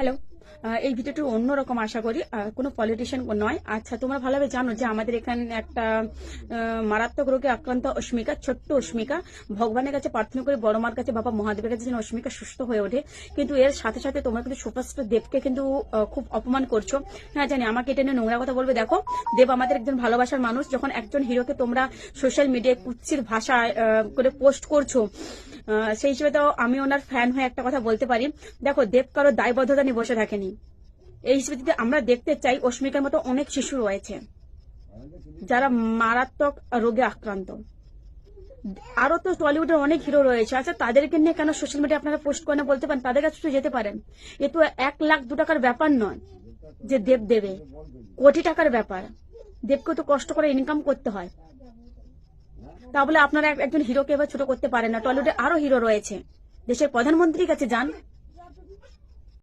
Hello. এই ভিডিওটি অন্যরকম আশা করি, কোনো পলিটিশিয়ান নয়। আচ্ছা, তোমরা ভালোভাবে জানো যে আমাদের এখানে একটা মারাত্মক রোগে আক্রান্ত অস্মিকা, ছোট্ট অস্মিকা। ভগবানের কাছে প্রার্থনা করে, বড় মার কাছে, বাবা মহাদেবের কাছে যেন অস্মিকা সুস্থ হয়ে ওঠে। কিন্তু এর সাথে সাথে তোমরা কিন্তু সুপারস্টার দেবকে কিন্তু খুব অপমান করছো। হ্যাঁ জানি, আমাকে এটা নিয়ে নোংরা কথা বলবে। দেখো, দেব আমাদের একজন ভালোবাসার মানুষ। যখন একজন হিরোকে তোমরা সোশ্যাল মিডিয়ায় কুৎসিত ভাষায় করে পোস্ট করছো, সেই হিসেবে তো আমি ওনার ফ্যান হয়ে একটা কথা বলতে পারি। দেখো, দেব কারো দায়বদ্ধতা নিয়ে বসে থাকেনি। এই হিসেবে যদি আমরা দেখতে চাই, অস্মিকার মতো অনেক শিশু রয়েছে যারা মারাত্মক রোগে আক্রান্ত। আরো তো টলিউডের অনেক হিরো রয়েছে। আচ্ছা, তাদেরকে নিয়ে কেন সোশ্যাল মিডিয়া আপনারা পোস্ট করেন বলতে পারেন? তাদের কাছে তো যেতে পারেন। এ তো 1,00,000-2 টাকার ব্যাপার নয় যে দেব দেবে, কোটি টাকার ব্যাপার। দেবকে তো কষ্ট করে ইনকাম করতে হয়। তা বলে আপনারা একজন হিরোকে এবার ছোট করতে পারেন না। টলিউডে আরো হিরো রয়েছে। দেশের প্রধানমন্ত্রীর কাছে যান,